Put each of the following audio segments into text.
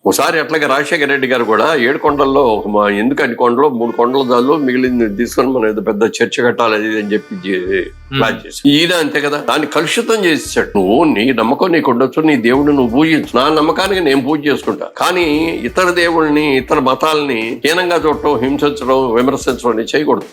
ఒకసారి అట్లాగే రాజశేఖర రెడ్డి గారు కూడా 7 కొండల్లో ఎందుకు అన్ని కొండలో 3 కొండల దాల్లో మిగిలింది తీసుకొని మనం ఏదో పెద్ద చర్చ కట్టాలి అది అని చెప్పి ప్లాన్ చేసి ఈయన అంతే కదా దాన్ని కలుషితం చేసేసాడు. నువ్వు నీ నమ్మకం నీకు ఉండొచ్చు, నీ దేవుడిని నువ్వు పూజించు, నా నమ్మకానికి నేను పూజ చేసుకుంటా, కానీ ఇతర దేవుళ్ళని ఇతర మతాలని హీనంగా చూడటం, హింసించడం, విమర్శించడం అనేది చేయకూడదు.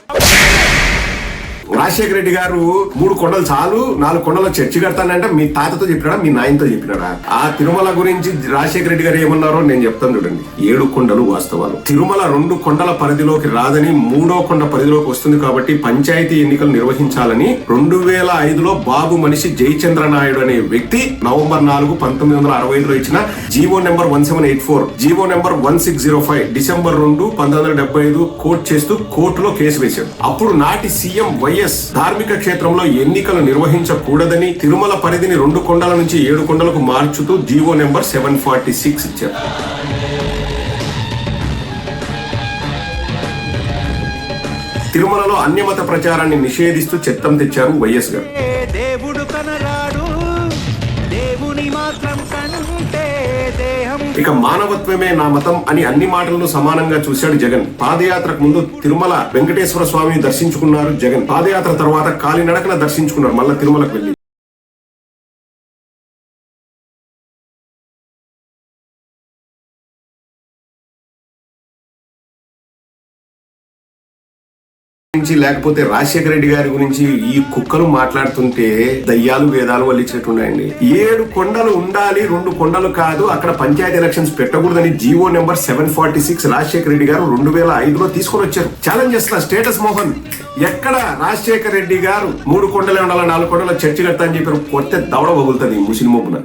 రాజశేఖర రెడ్డి గారు 3 కొండలు చాలు 4 కొండల చర్చి కడతానంటే మీ తాతతో చెప్పినాడా, మీ నాయనతో చెప్పినాడా? ఆ తిరుమల గురించి రాజశేఖర రెడ్డి గారు ఏమన్నారో నేను చెప్తాను చూడండి. 7 కొండలు వాస్తవాలు. తిరుమల 2 కొండల పరిధిలోకి రాదని 3వ కొండ పరిధిలోకి వస్తుంది కాబట్టి పంచాయతీ ఎన్నికలు నిర్వహించాలని 2005లో బాబు మనిషి జయచంద్ర నాయుడు అనే వ్యక్తి నవంబర్ 4, 1965లో ఇచ్చిన GO number 1784, GO number 1605 December 2, 1975 court చేస్తూ కోర్టులో కేసు వేశాడు. అప్పుడు నాటి సీఎం వైఎస్ ధార్మిక క్షేత్రంలో ఎన్నికలు నిర్వహించకూడదని తిరుమల పరిధిని 2 కొండల నుంచి 7 కొండలకు మార్చుతూ జీవో నెంబర్ 746 ఇచ్చారు. తిరుమలలో అన్యమత ప్రచారాన్ని నిషేధిస్తూ చట్టం తెచ్చారు వైఎస్ గారు. ఇక మానవత్వమే నా మతం అని అన్ని మాటలను సమానంగా చూశాడు జగన్. పాదయాత్రకు ముందు తిరుమల వెంకటేశ్వర స్వామిని దర్శించుకున్నారు జగన్. పాదయాత్ర తర్వాత కాలినడకన దర్శించుకున్నారు మళ్ళా తిరుమలకు వెళ్లి. లేకపోతే రాజశేఖర రెడ్డి గారి గురించి ఈ కుక్కలు మాట్లాడుతుంటే దయ్యాలు వేదాలు వల్లించినట్టున్నాయండి. 7 కొండలు ఉండాలి, 2 కొండలు కాదు, అక్కడ పంచాయతీ ఎలక్షన్స్ పెట్టకూడదని జీవో నెంబర్ 746 రాజశేఖర రెడ్డి గారు 2005లో తీసుకొని వచ్చారు. ఛాలెంజ్ చేస్తున్నా స్టేటస్ మోహన్, ఎక్కడ రాజశేఖర రెడ్డి గారు 3 కొండలే ఉండాలి 4 కొండల చర్చి కడతా అని చెప్పారు? కొత్త దవడ పగులుతుంది ముస్లిం మొబ్బున.